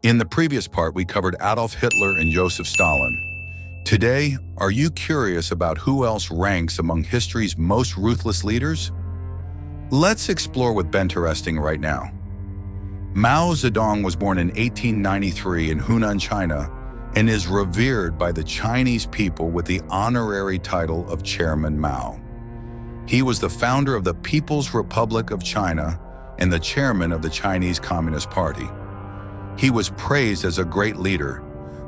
In the previous part, we covered Adolf Hitler and Joseph Stalin. Today, are you curious about who else ranks among history's most ruthless leaders? Let's explore with benteresting right now. Mao Zedong was born in 1893 in Hunan, China, and is revered by the Chinese people with the honorary title of Chairman Mao. He was the founder of the People's Republic of China and the chairman of the Chinese Communist Party. He was praised as a great leader,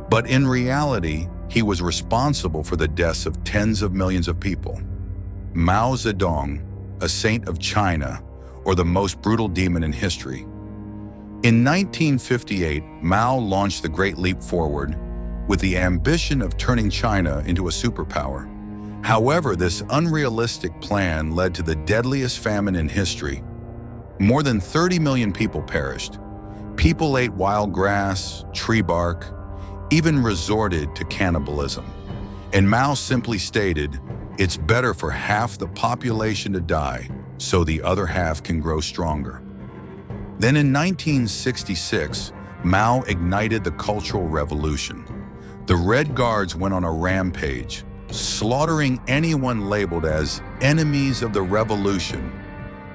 but in reality, he was responsible for the deaths of tens of millions of people. Mao Zedong, a saint of China, or the most brutal demon in history. In 1958, Mao launched the Great Leap Forward with the ambition of turning China into a superpower. However, this unrealistic plan led to the deadliest famine in history. More than 30 million people perished. People ate wild grass, tree bark, even resorted to cannibalism. And Mao simply stated, "It's better for half the population to die so the other half can grow stronger." Then in 1966, Mao ignited the Cultural Revolution. The Red Guards went on a rampage, slaughtering anyone labeled as enemies of the revolution.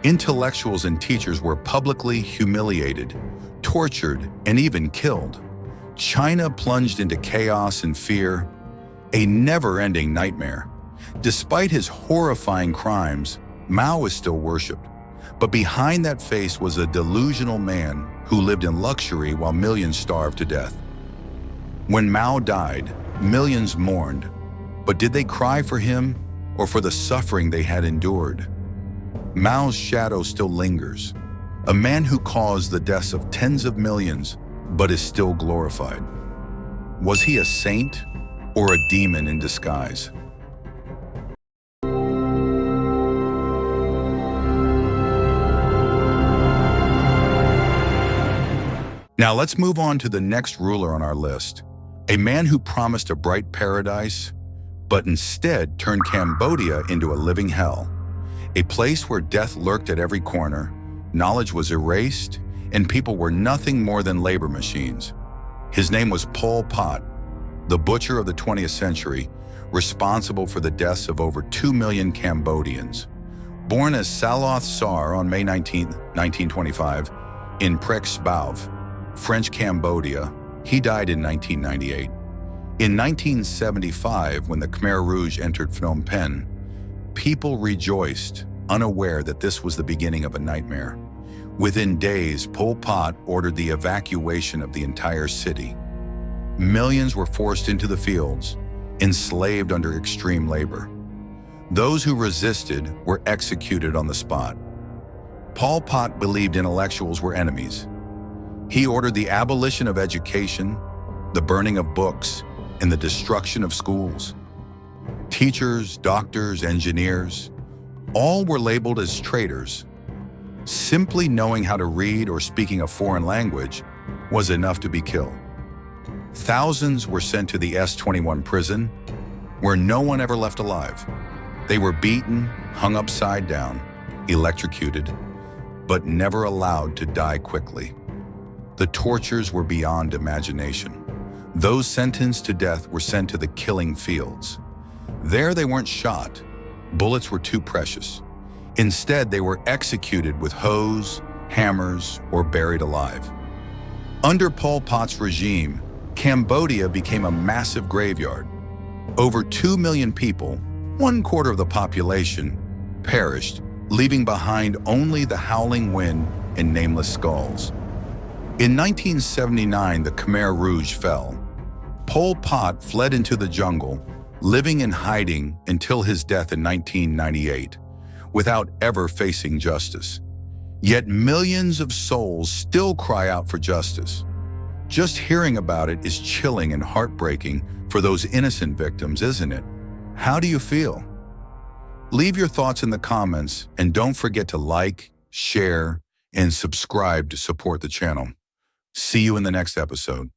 Intellectuals and teachers were publicly humiliated, tortured, and even killed. China plunged into chaos and fear, a never-ending nightmare. Despite his horrifying crimes, Mao was still worshipped. But behind that face was a delusional man who lived in luxury while millions starved to death. When Mao died, millions mourned. But did they cry for him or for the suffering they had endured? Mao's shadow still lingers, a man who caused the deaths of tens of millions, but is still glorified. Was he a saint or a demon in disguise? Now let's move on to the next ruler on our list, a man who promised a bright paradise, but instead turned Cambodia into a living hell, a place where death lurked at every corner, knowledge was erased, and people were nothing more than labor machines. His name was Pol Pot, the butcher of the 20th century, responsible for the deaths of over 2 million Cambodians. Born as Saloth Sar on May 19, 1925, in Prek Spauv, French Cambodia, he died in 1998. In 1975, when the Khmer Rouge entered Phnom Penh, people rejoiced, unaware that this was the beginning of a nightmare. Within days, Pol Pot ordered the evacuation of the entire city. Millions were forced into the fields, enslaved under extreme labor. Those who resisted were executed on the spot. Pol Pot believed intellectuals were enemies. He ordered the abolition of education, the burning of books, and the destruction of schools. Teachers, doctors, engineers, all were labeled as traitors. Simply knowing how to read or speaking a foreign language was enough to be killed. Thousands were sent to the S-21 prison, where no one ever left alive. They were beaten, hung upside down, electrocuted, but never allowed to die quickly. The tortures were beyond imagination. Those sentenced to death were sent to the killing fields. There they weren't shot. Bullets were too precious. Instead, they were executed with hoes, hammers, or buried alive. Under Pol Pot's regime, Cambodia became a massive graveyard. Over 2 million people, 1/4 of the population, perished, leaving behind only the howling wind and nameless skulls. In 1979, the Khmer Rouge fell. Pol Pot fled into the jungle, living in hiding until his death in 1998, without ever facing justice. Yet millions of souls still cry out for justice. Just hearing about it is chilling and heartbreaking for those innocent victims, isn't it? How do you feel? Leave your thoughts in the comments, and don't forget to like, share, and subscribe to support the channel. See you in the next episode.